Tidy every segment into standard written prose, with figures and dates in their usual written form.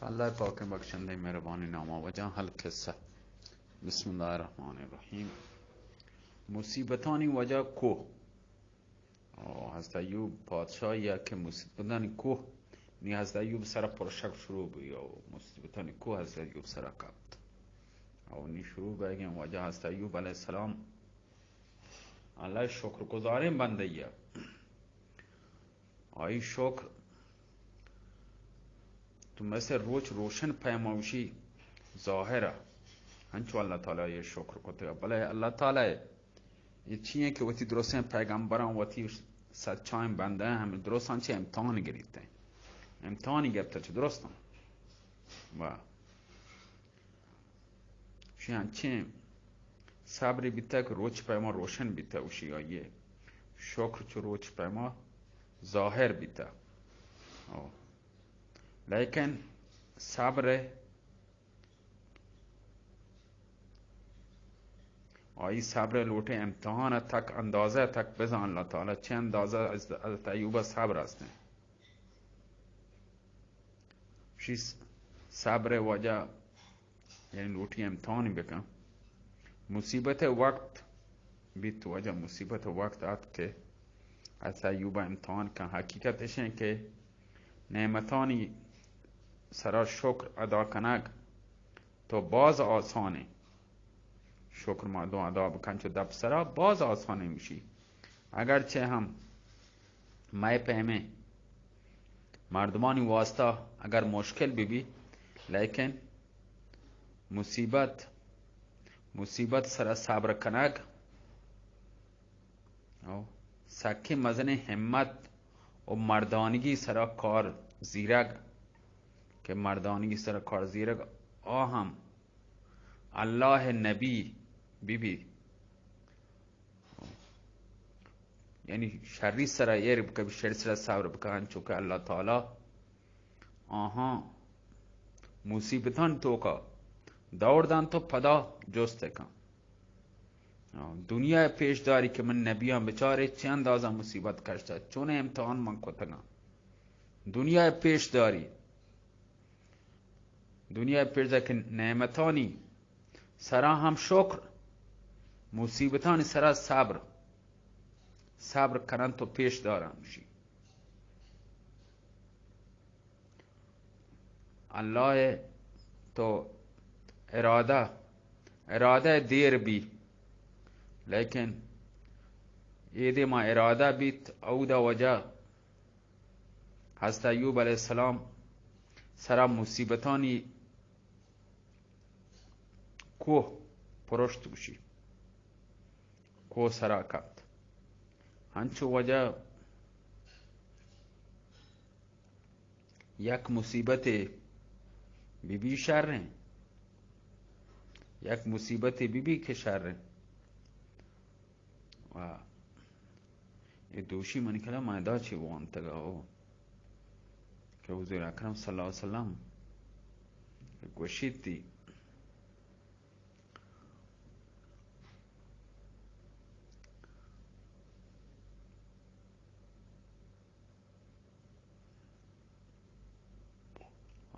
अल्लाह पाक के बख्शंदे मेहरबानी नामा वजह हल किस्सा बिस्मिल्लाहिर्रहमानिर्रहीम मुसीबतानी वजह को हज़रत अय्यूब बादशाह या के मुसीबतानी को नी हज़रत अय्यूब सरा परशक शुरू हुई और मुसीबतानी को हज़रत अय्यूब सरा काब्त और नी शुरू हो गए वजह हज़रत अय्यूब अलैहिस्सलाम अल्लाह शुक्रगुज़ार बंदैया आई शुक्र तुम ऐसे रोज रोशन पैमाउशी ज़ाहिरा हंचो अल्लाह ताला ये शुक्र को तो भले अल्लाह ताला ये चाहिए कि वती दुरुस्त पैगंबरां वती सच्चाई बंदे हैं हम दुरुस्तां चे इम्तिहान गिरते हैं इम्तिहान गिरते चे दुरुस्तां वाह शियां चे साबरी बिता के रोज पैमा रोशन बिता उशी ये शुक्र चो रोज पैमा ज़ाहिर बिता लेकिन सब्र आई सब्र लूटे इम्तिहान तक अंदाजा तक बेजान अल्लाह ताला छह अंदाजा हज़रत अय्यूब सब्र हस्ते शी सब्र वजह यानी लूटी इम्तिहान बेका मुसीबत वक्त बीत वजह मुसीबत वक्त आत के हज़रत अय्यूब इम्तिहान का हकीकत है कि नेमतानी सरा शुक्र अदा कनक तो बाज आसान है शुक्र मादो अदा बकंचो दब सरा बाज आसान है मुशी अगरचे हम मैं पहमे मर्दमानी वास्ता अगर मुश्किल भी लेकिन मुसीबत सरा सब्र कनक सखी मजने हिम्मत और मर्दानगी सरा कार जीरग के मर्दानगी सरा कार जीरग हम अल्लाह नबी बीबी यानी शर्री सरा ये कभी शर सरा सब्र बकान चुका अल्लाह ताला मुसीबतन तो का दौड़दान तो पदा जोस्ते का दुनिया पेशदारी के मन नबियां बेचारे चंद आजा मुसीबत कष्टा चुने इम्तिहान मन को तना दुनिया पेशदारी दुनिया पेशदारी के नेमतानी सरा हम शुक्र मुसीबतानी सरा सब्र करन तो पेशदार हमशी अल्लाह तो इरादा देर भी लेकिन ये मां इरादा भी औदा वजह हज़रत अय्यूब अलैहिस्सलाम सरा मुसीबतानी को पुरुष्ट उशी को सरा कत हंचो वजह यक मुसीबत बीबी शर हैं यक मुसीबत बीबी के शर हैं ये दोषी मन खला मैदा छे वो अंतगा हो कि हुजूर अकरम सल्लल्लाहु अलैहि वसल्लम गोशित थी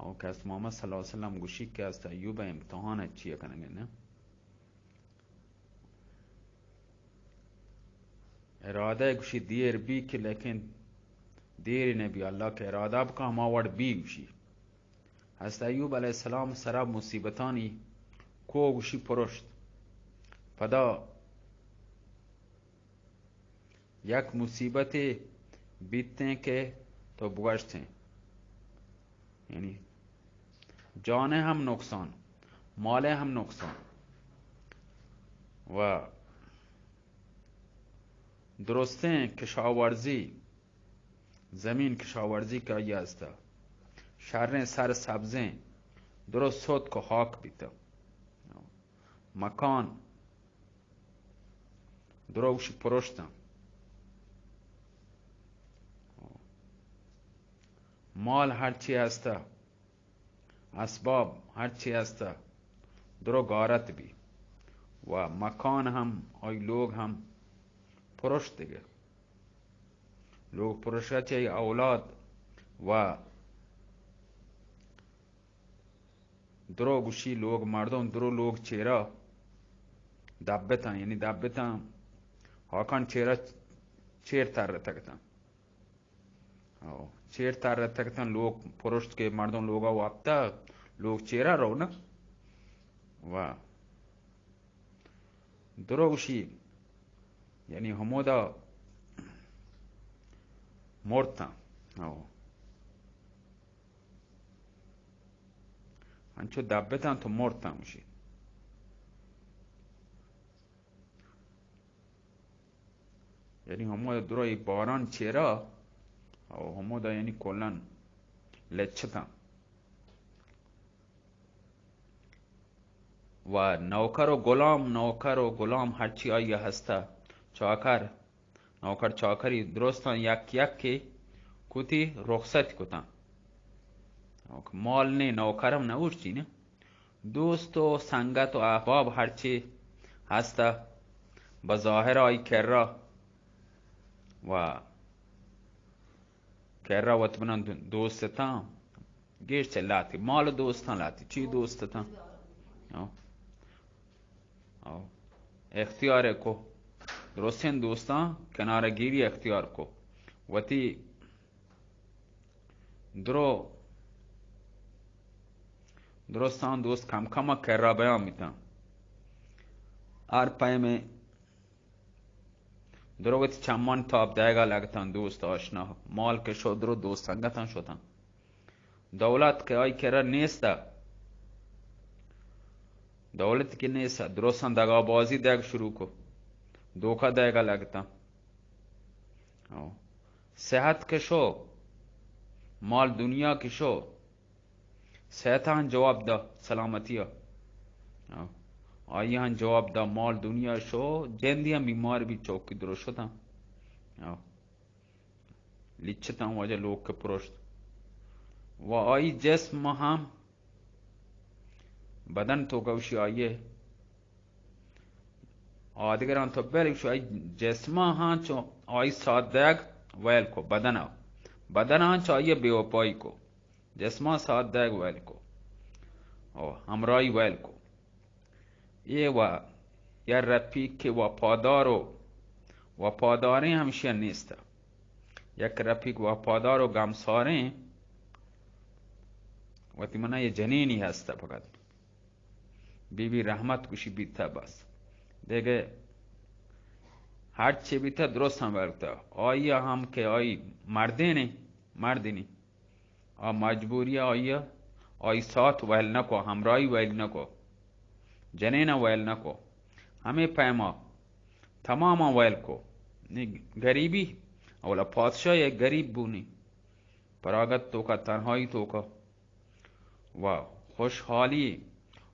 और कैस मोहम्मद सल्लल्लाहु अलैहि वसल्लम गोशी के हज़रत अय्यूब इम्तिहान अच्छी है करेंगे ना इरादा गुशी देर भी कि लेकिन देर ने भी अल्लाह के इरादा का हमावड़ भी गुशी हज़रत अय्यूब अलैहिस्सलाम सरा मुसीबतानी को गुशी पुरुष्ट पदा यक मुसीबतें बीतते के तो बुगश्त हैं यानी जाने हम नुकसान माले हम नुकसान व दुरुस्तें किशावर्जी जमीन किशावर्जी का यास्ता शर्रें सर सब्जें दुरुस्त सोत को हक बीता मकान दुरुश पुरुषता माल हर ची हस्ता असबाब हर ची हस्ता दुरो गारत भी व मकान हम और लोग हम पुरुष दिगे लोग पुरुषाचे औलाद व درو گوشی لوگ مردم درو لوگ چهره دبتن، یعنی دبتن هاکان چهره چیر تر تکتن چیر تر تکتن لوگ پرشت که مردم لوگا وقتا لوگ چهره رو نه و درو گوشی یعنی همودا مرتن انچو دبتن تو مرتن میشی یعنی همودا دروی باران چهره او همودا یعنی کلن لچتن و نوکر و غلام هرچی آیه هسته چاکر نوکر چاکری درستان یک یک که کتی رخصت کتن مال نه نوکرم نوشتی نه دوست و سنگت و احباب هرچی هسته بظاهر آی کرا و کرا وطبنان دوستتان گیش لاتی مال دوستان لاتی چی دوستتان اختیار کو درستین دوستان کنارگیری اختیار کو وتی درستان دوست کم کم کرا بیان میتن ار پایمه درو وتی چمان تاب دایگا لگتن دوست آشنا مال که شد درو دوست سنگتن شدن دولت که آی کرا نیسته دولت کی نیست درستان دگا بازی دیگ شروع کو دوکا دیگا لگتا صحت که شو مال دنیا که شو صحتان جواب دا سلامتی ها آیان جواب دا مال دنیا شو جندی هم بیمار بی چوکی درست شدن لیچتن واجه لوگ که پرشت و آئی جسم هم بدن تو گوشی آیه آدگران تو بلکشو آئی جسما ها چو آئی سادگ ویل کو بدن ها چو آیه بیوپایی کو جسما سادگ ویل کو همراهی ویل کو یہ و یا رفیق که وفاداری همیشه نیست یک رفیق وفادار و گمساره و تیمنا یه جنینی هسته فقط بیبی رحمت کشی بیتا بس دیگه هر چی بیتا درست هم برکتا آیا هم که آی مردینی مجبوری آی سات ویل نکو همراهی ویل نکو جنین ویل نکو همه پیما تماما ویل کو گریبی اولا پادشاه یک گریب بونی پراغت تو کا تنهایی تو کا و خوشحالی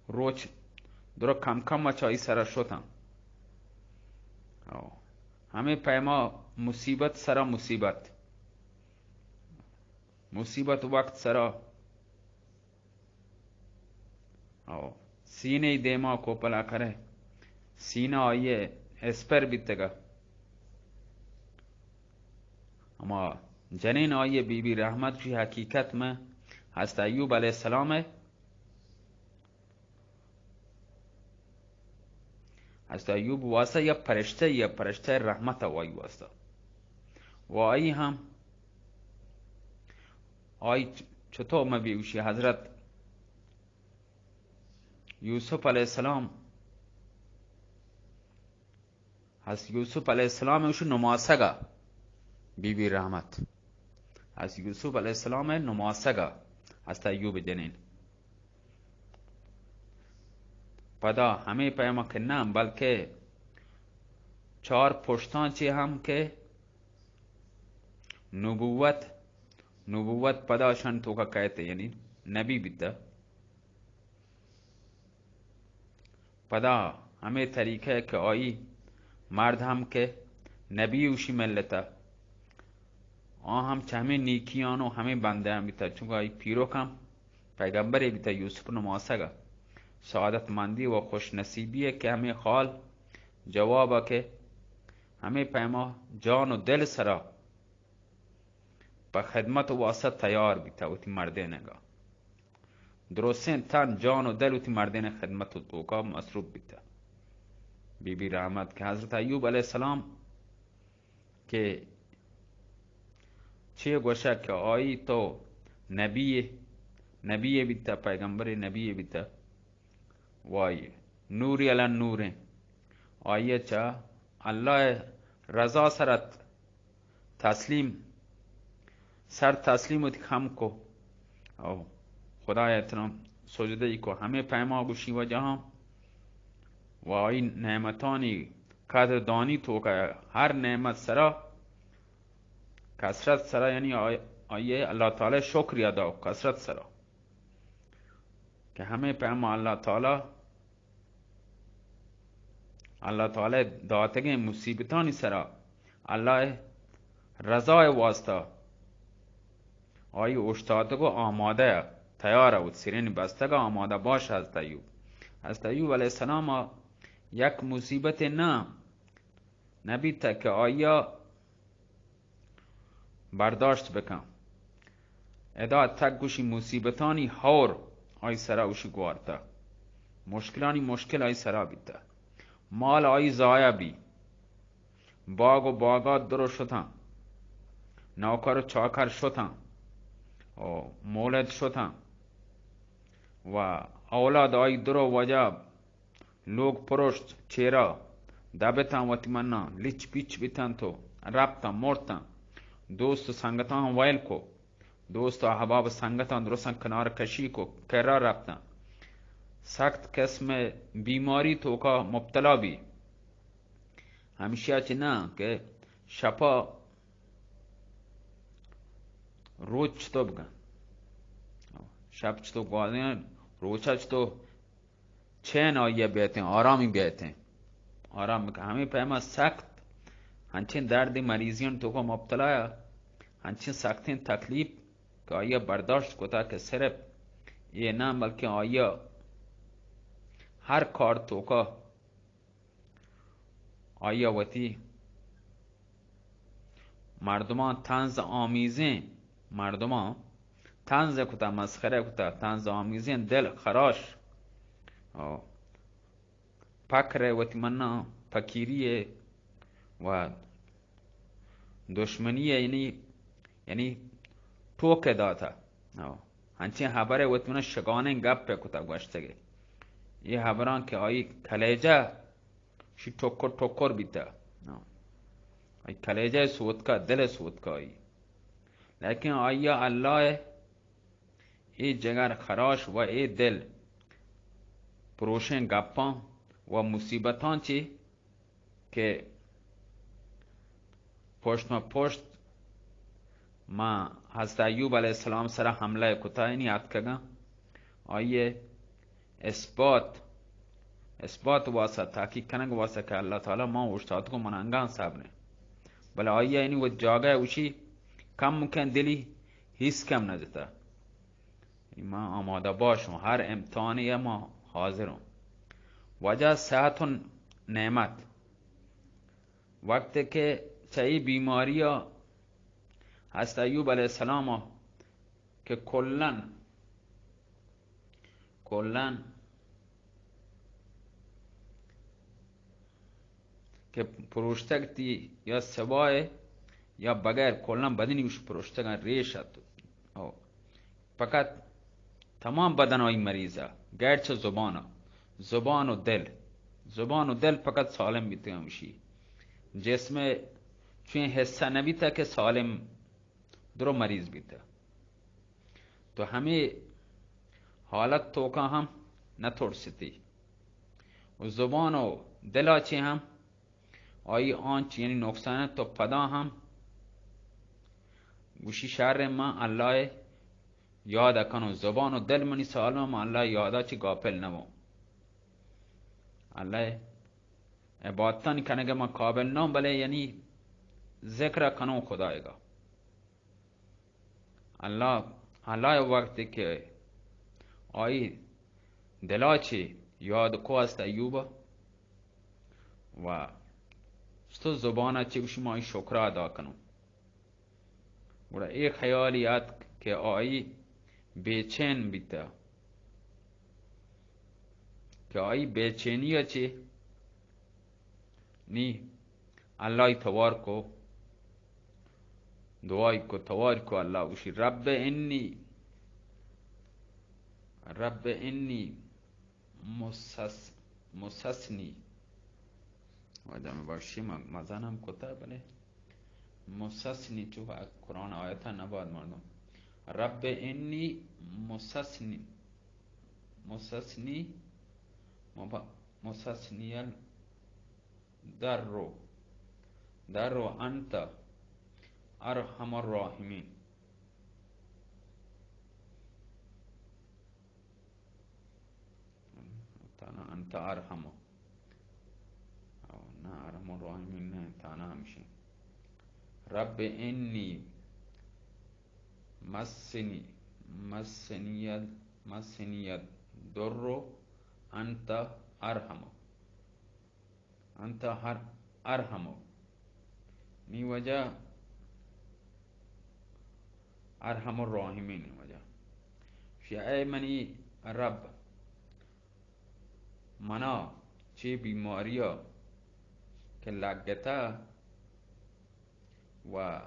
روچ درو کم کم مچایی سر شدن همه پیما مصیبت سر مصیبت وقت سر سینه دیما کو پلا کرے سینه آئیے اسپر بیتگا اما جنین آئیے بی بی رحمت کی حقیقت میں حضرت ایوب علیہ السلام ہے حضرت ایوب واسطہ یا فرشتہ رحمت وائی واسطہ و آئی هم آئی چطور مبیوشی حضرت یوسف علیہ السلام حضرت یوسف علیہ السلام اوشو نماسگا بی بی رحمت حضرت یوسف علیہ السلام نماسگا حضرت ایوب جنین پدا ہمیں پیما کہ نہ بلکہ چار پشتان چی ہم کہ نبوت پدا شن تو کا کہتے یعنی نبی بیتا پدا ہمیں طریقہ ہے کہ آئی مرد ہم کہ نبی اوشی ملتا ہم چاہمیں نیکیانو ہمیں بندے ہم بیتا چونکہ آئی پیرو کم پیغمبر بیتا یوسف نماسگا سعادت مندی و خوش نصیبی ہے کہ ہمیں خال جواب ہے کہ ہمیں پیما جان و دل سرا پا خدمت و واسط تیار بیتا ہوتی مردے نگا درستین تن جان و دل تی مردین خدمت و توکا مصروف بیتا. بی رحمت که حضرت ایوب علیه السلام که چه گوشه که آئی تو نبی بیتا، پیغمبر نبی بیتا، وای نوری الان نوره آئیه چا الله رضا سرت سر تسلیم و خم کو او خدای اتنا سجده ای کو همه پیما گوشی و جهان و این نعمتانی قدر دانی تو که هر نعمت سرا کسرت سرا، یعنی آیه الله تعالی شکر ادا و کسرت سرا که همه پیما الله تعالی داتگه مصیبتانی سرا الله رضای واسطه آیه اشتادگو آماده تیاره و سیرین بستگو آماده باش. از ایوب علیه السلام یک مصیبت نبیده که آیا برداشت بکن. ادا تک گوشی مصیبتانی هور آی سرا اوشی گوارتا، مشکلانی مشکل آی سرا بیتا، مال آی زایا بی، باغ و باغات درو شدن، نوکر و چاکر شدن و مولد شدن و اولاد آی درو وجب لوگ پرشت چیرا دبتن و تیمنا لیچ پیچ بیتن تو ربتن مرتن. دوست سنگتان ویل کو، دوست و احباب سنگتان درستن کنار کشی کو کرا ربتن. سخت قسم بیماری تو کا مبتلا بی، همیشه چی نه که شپا روز چطور بگن، شب چطور گوازن روچا چطور چین آیه بیتن آرامی بیتن آرام بکن. همه پیما سخت هنچین درد مریضیان تو کا مبتلا، هنچین سختین تکلیف که آیه برداشت کتا که صرف یہ نه بلکه آیه هر کار تو کا آیه وتی مردمان طنز آمیزین، مردمان طنز کتا مسخره کتا طنز آمیزین دل خراش پکر وتی منا فکیریه و دشمنیه، یعنی توکه داتا هنچین حبره وتی منا شگانه گپ کتا گوشتگه. یہ حبران که آئی کلیجه شی ٹکر بیتا، آئی کلیجه سود کا دل سود کا آئی، لیکن آیا اللہ ای جگر خراش و ای دل پروشن گپان و مصیبتان چی که پشت ما پشت ما حضرت ایوب علیہ السلام سره حمله کتا اینی یاد کگا آئیے اثبات واسه تحقیق کنگ واسه که اللہ تعالی ما اشتاد کو منانگان صاحب نے بلا آئیے اینی وہ جاگہ اوشی کم مکن دلی حس کم ندتا. ما آماده باشم هر امتحانی ما حاضرم. وجہ صحت و نعمت وقت که چهی بیماری حضرت ایوب علیہ السلام که کلن که پروشتگتی یا سوای یا بغیر کلن بدنی وش پروشتگن ریشت فقط تمام بدن های مریضه گرچه زبان و دل فقط سالم بیته همشی، جسم چون حصه نبیته که سالم درو مریض بیته. تو همه حالت تو که هم نترسیتی و زبان و دل چی هم آئی آنچ یعنی نقصان تو پدا هم گوشی شر ما الله یاد کنو. زبان و دل منی سالم الله یادا چی غافل نمو. الله عبادتان کنگه ما قابل نم بله یعنی ذکر کنو خدایگا. الله وقتی که آئی دلا چی یاد کو است ایوبا و ستو زبانه چی بشی ما ای شکر ادا کنو. بودا ایک خیالی یاد که آئی بیچین بیتا که آیی بیچینی چی نی الله توار کو دعای کو توار کو الله وشی رب انی مسسنی آدم باشی مزنم کتا بله مسسنی چو قرآن آیتا نباد مردم رب انی مسسنی در رو انت ارحم الراحمین انت ارحم نه ارحم الراحمین نه تانا همشین رب انی مسنی در انت ارحم می وجه ارحم الراحمین وجه ای منی رب منا چه بیماریا که لگتا و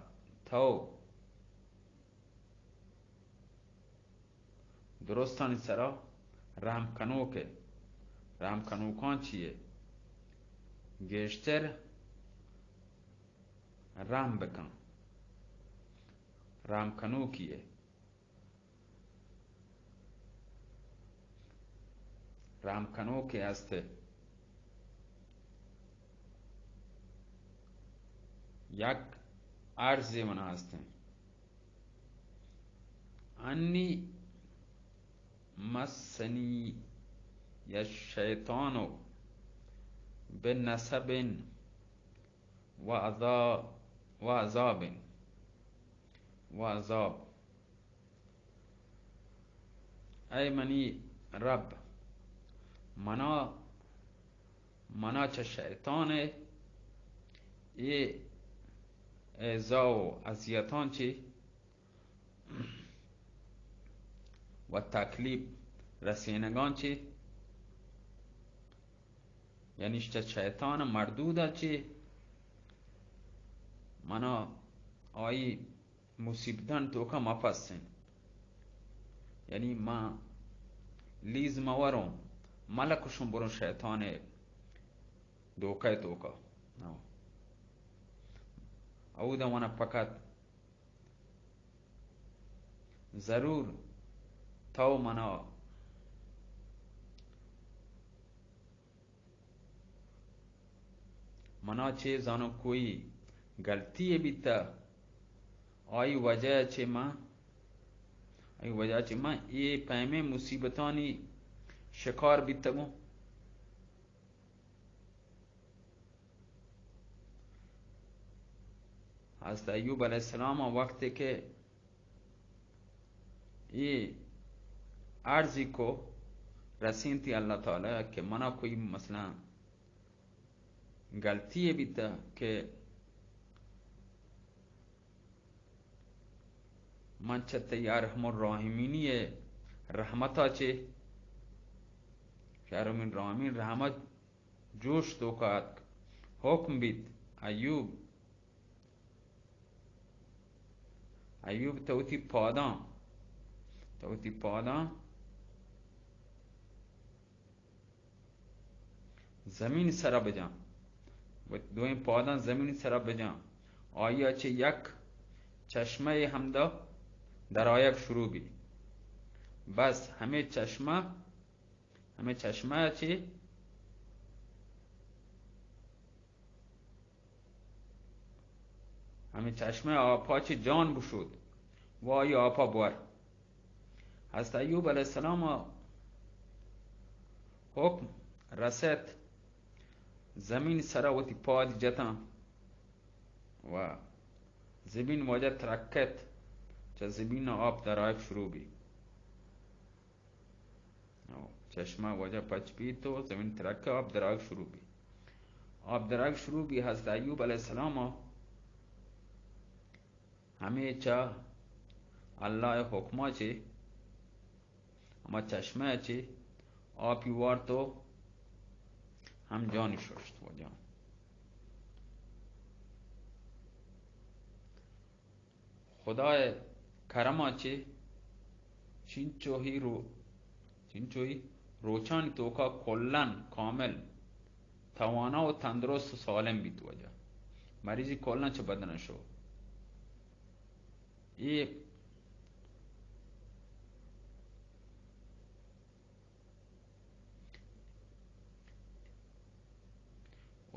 تو درستانی سرا رحم کنوکان چیه گشتر رحم بکن رحم کنوکیه رحم کنوکی هسته یک عرضی من هسته انی مسنی الشیطان بنصب و عذاب ای منی رب منا چه شیطان ای ایذا و اذیتان چی و تکلیف رسینگان چی یعنی چه شیطان مردود چی منا آیی مصیبتان تو که مپسین یعنی ما لیز مورم ملکشون برون شیطان دوکه توکا او دا وانا فقط ضرور تو منا چه زانو کوئی گلتی بیتا آئی وجہ چه ما یہ پیمه مصیبتانی شکار بیتا گو حضرت ایوب علیہ السلام وقت کے یہ عرضی کو رسین تھی اللہ تعالی کہ منا کوئی مثلا غلطی ہے بیتا کہ من چت یا رحم الراحمینی رحمتا چے شهرم الراحمین رحمت جوش تو کات حکم بیت ایوب توتی پادان زمین سرا بجان و دوین پادان زمین سرا بجان آیا چه یک چشمه همدا در آیک شروع بی بس همه چه همه چشمه آپا چه جان بشود و آیا آپا بور حضرت ایوب علیہ السلام حکم رسد زمین سراوتی پاد جتا و زمین وجه ترکت چه زمین آب در آب شروع بی چشمه وجه پچ بی تو زمین ترکت آب در آب شروع بی حضرت ایوب علیہ السلام همه چه الله حکما چه اما چشمه چه آبی وار تو هم جانی ششت وجا. خدای کرما چه چینچوهی روچانی توکا کلن کامل توانا و تندرست و سالم بیت وجا. مریضی کلن چه بدنشو یہ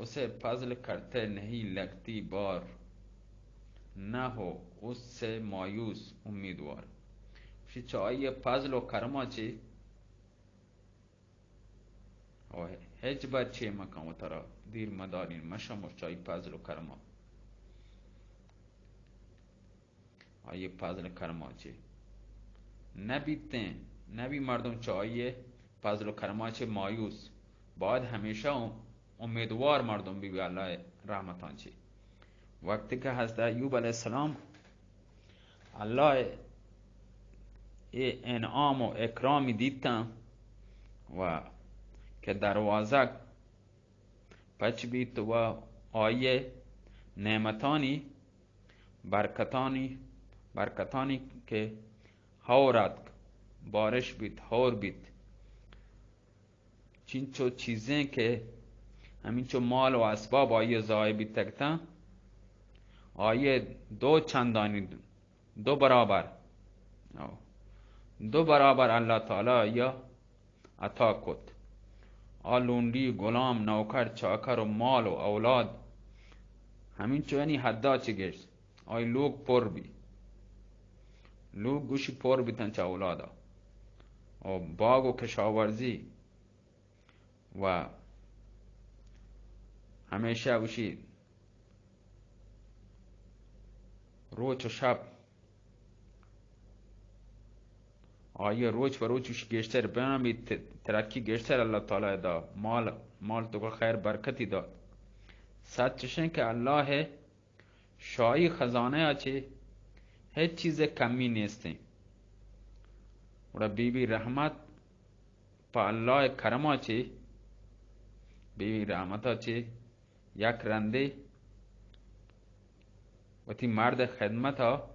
اسے فضل کرتے نہیں لگتی بار نہ ہو اس سے مایوس امیدوار. شی چاہیے فضل و کرما چی هیچ بچه مکان و ترا دیر مدارین مشم و چای فضل و کرما. آیه فضل کرما چه نبیتے نبی مردم چاہیے فضل و کرما چه مایوس باید همیشه امیدوار مردم بی الله رحمتان چه. وقتی که حضرت ایوب علیه السلام الله انعام و اکرامی دیدن و که دروازه پچ بیت و آیه نعمتانی برکتانی که هورد بارش بیت هور بیت چینچو چیزیں که همینچو مال و اسباب آیه ضایع بیت تکتا آیه دو چندانی دو برابر الله تعالی یا عطا کد. آلوندی غلام نوکر چاکر و مال و اولاد همینچو یعنی حدا چی گشت آی لوگ پر بی لوگ گوشی پر بیتن چه اولادا و باغ و کشاورزی و همیشه گوشی روز و شب آیه روز و روزش گشتر بنامی ترقی گشتر الله تعالی دا مال تو خیر برکتی داد. سچشن که الله شایی خزانه آچه هیچ چیز کمی نیسته و بیبی رحمت پا الله کرم آچه بیبی رحمت آچه یک رنده و تی مرد خدمت ها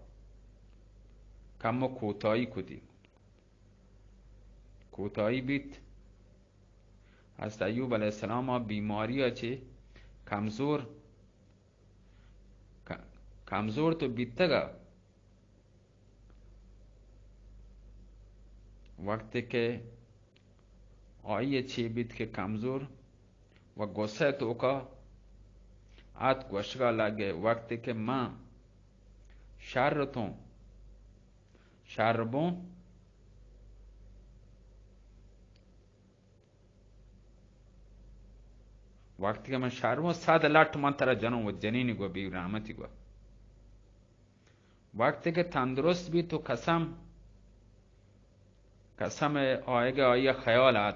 کم و کوتایی کدی کوتایی بیت. حضرت ایوب علیه السلام بیماری آچه کمزور تو بیتگا وقتی که آیه چی بیت که کمزور و گسه تو کا آت گوشگا لگه وقتی که من شربون وقتی که من شربون 100 لٹ من ترا جنم و جنینی گو بی رحمتی گو. وقتی که تندرست بی تو قسم آئے آئیے خیالات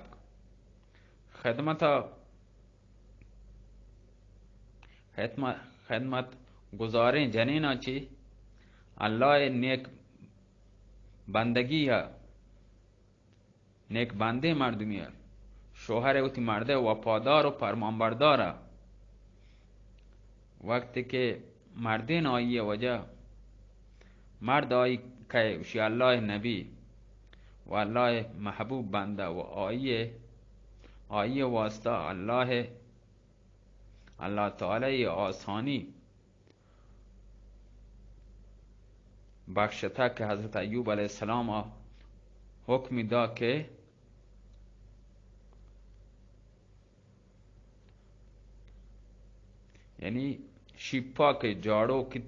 خدمت گزاریں جنین آچی اللہ نیک بندگی ہے نیک بندے مردمی ہے شوہر اوتی مرده وفادار و فرمانبردار ہے. وقتی که مردین آئیے وجہ مرد آئی که وشی اللہ نبی و اللہ محبوب بندہ و آئیے واسطہ اللہ تعالی آسانی بخشتا که حضرت ایوب علیه السلام حکمی دا که یعنی شیپا کے جاڑو کی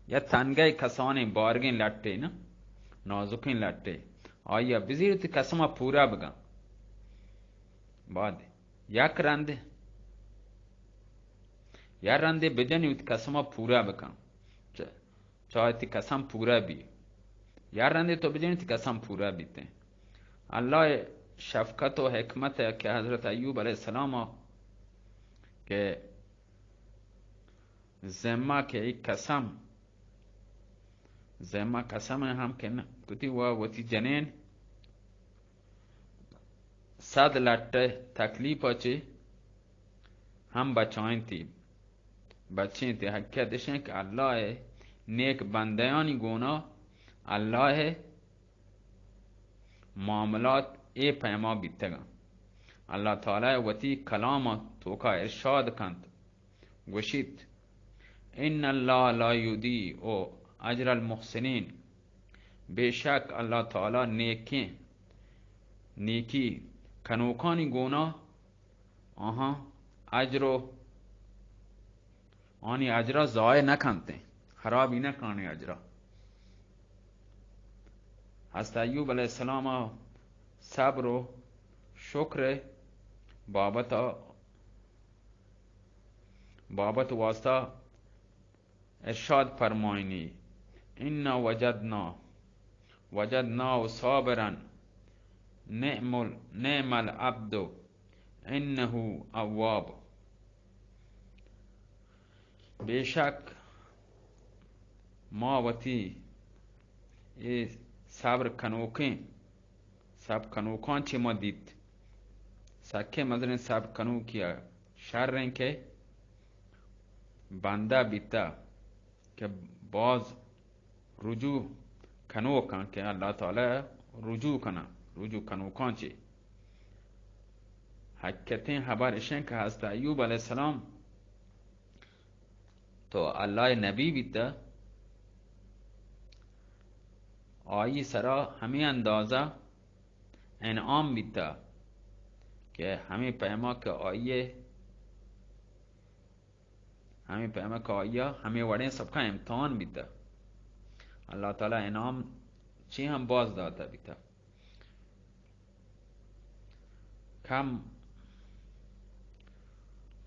یا تنگے کسانے بارگیں لٹے نا نازکیں لٹے آیا بزیرت قسمہ پورا بگا بعد یک رندے بجنی ات قسمہ پورا بگا چاہتی قسم پورا بھی یا رندے تو بجنی تی قسم پورا بیتے. اللہ شفقت و حکمت ہے کہ حضرت ایوب علیہ السلام کہ ذمہ کے ایک قسم ہے ہم کہ کتی وتی جنین 100 لٹ تکلیف آچے हम बचाएं थी बच्चे थे हकीकतश है कि अल्लाह नेक बंदयानी गोना अल्लाह मामलात ए पैमा बितगा अल्लाह ताला वती कलाम तो का इरशाद कंत वशित इन अल्लाह ला युदी ओ अजर अल मुहसिनीन बेशक अल्लाह ताला नेकी खनोखानी गोना आहा अजरो आनी अजरा ज़ाय न खानते खराबी न खाने अजरा हज़रत अय्यूब अलैहिस्सलाम सब्र शुक्र बाबत वास्ता इरशाद फरमाइनी इन्ना वजदना साबिरन नेमल अब्दु इन्नहु अव्वाब बेशक मावती ये सब्र सब कनोखान चे मदीत सखे मदन सब कनू किया शर के बंदा बिता के बाज रुजू कनोखान के अल्लाह ताला रुजू कनोखान चे हकीकतें खबर इशें का हज़रत अय्यूब अलैहिस्सलाम तो अल्लाह नबी बिता आई सरा हमें अंदाजा इनाम बिता कि हमें पैमा का आइया हमें वड़े सबका इम्तहान बिता अल्लाह ताला इनाम चे हम बाज दाता बिता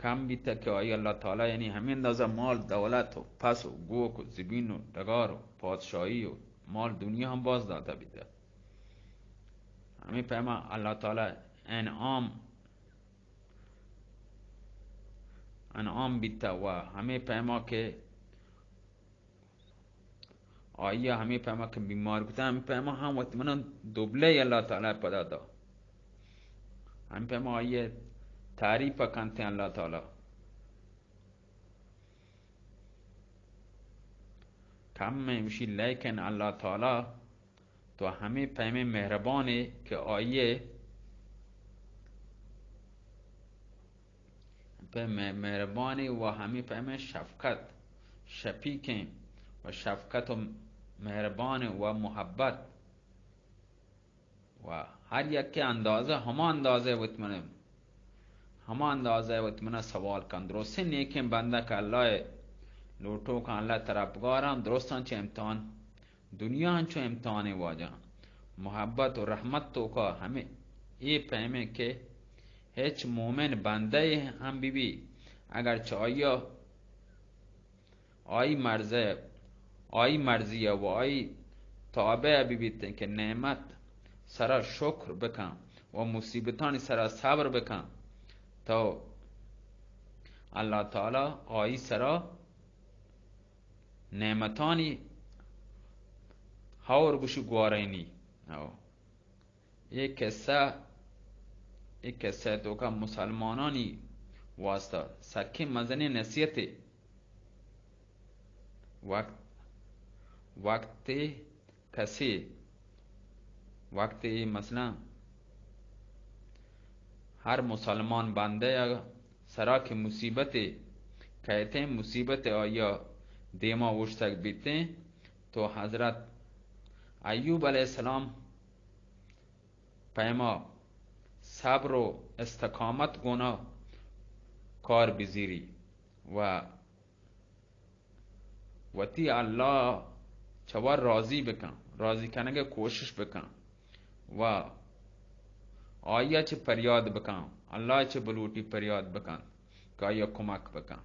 कम बिता कि आई अल्लाह ताला यानी हमें अंदाजा माल दौलत हो फस हो गो को ज़मीन हो डगार हो बादशाही हो माल दुनिया हम बाज दाता बिता हमें पैमा अल्लाह ताला अनआम बिता हुआ हमें पैमा के आइया हमें पैमा के बीमार बिता हमें पैमा हम वतमना दुबले अल्लाह ताला पदा था हम पैमा आइए तारीफ करते हैं अल्लाह ताला कम में उसी लेकिन अल्लाह ताला तो हमें पैमे मेहरबान है कि आइए मेहरबान है वह हमें पैमे शफकत शफीक हैं व शफकत व मेहरबान है वह मोहब्बत वह हर एक के अंदाज़ा हम अंदाज़ा वतमना सवाल कन दुरुस्त नेक बंदा का अल्लाह लोटो का अल्लाह तरफगार दुरुस्तान चे इम्तहान दुनिया चो इम्तहान वाजा मोहब्बत और रहमत तो का हमें ये पैमे के हेच मोमिन बंदे हम भी अगर चाहिए आई मर्जी है वो आई ताबे भी के नेमत सरा शुक्र बका व मुसीबतान सरा सब्र बका तो अल्लाह ताला आई सरा नेमतानी हावर गुशु ग्वारैनी एक किस्सा तो का मुसलमानानी वास्ता सखे मजने नसीहत वक्त मसला हर मुसलमान बंदे सरा की मुसीबत कहते हैं मुसीबत आया देमा उठ तक बीते तो हजरत अय्यूब अलैहिस्सलाम पैमा सब्र इस्तकामत गोना कार बिजीरी वती अल्लाह चवर राजी करने के कोशिश बका व आया च फरियाद बका अल्लाह च बलूटी फरियाद बका काया कुमक बका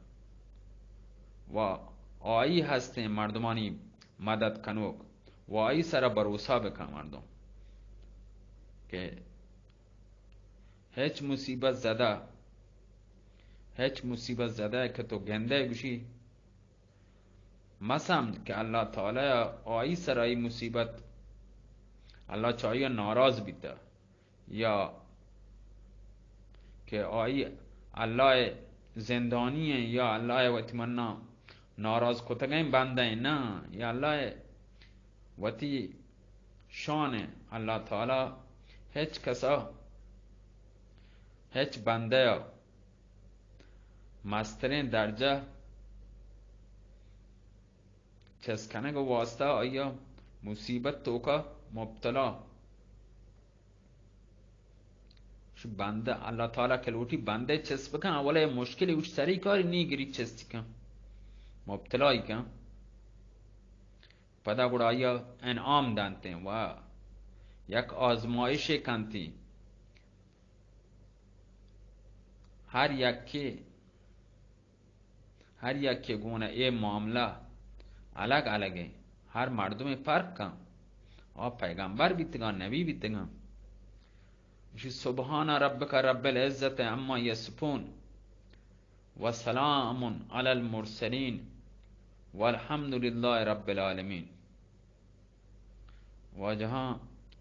व आई हंसते मर्दमानी मदद कनोक व आई सारा भरोसा बका मर्दों के हेच मुसीबत ज़्यादा है कि तो गेंदे गुशी मसम के अल्लाह ताला आई सराई मुसीबत अल्लाह चाहिए नाराज बीता या कि आई अल्लाह زندانی ہیں یا اللہ وتی منا ناراض کتگیں بندہ ہیں نا یا اللہ وتی شان ہے اللہ تعالی ہچ کسا ہچ بندہ مسترین درجہ چسکنے کو واسطہ آیا مصیبت تو کا مبتلا بنده الله تعالی کلوٹی بنده چس بکن اوله مشکلی اوش سری کاری نیگری چستی کن مبتلایی کن پدا گوڑا آیا انعام دانتے و یک آزمایش کنتی هر یک گونه ای معامله الگ الگه هر مردم فرق کن پیغمبر بیتگان نبی بیتگان سبحان ربک رب العزت عما یصفون و سلام علی المرسلین والحمد لله رب العالمین و جہاں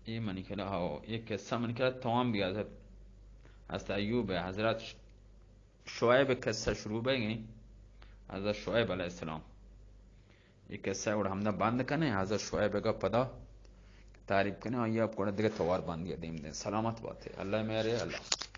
یہ منی کلا ایک قصہ منی کلا تمام بھی حضرت ایوب حضرت شعیب قصہ شروع بے گئی حضرت شعیب علیہ السلام یہ قصہ اور ہم نے بند کرنے حضرت شعیب کا پدا تعریف کرنے آئیے آپ کو دیکھے توار باندھ دیا دیم دیں سلامت بات ہے اللہ میرے اللہ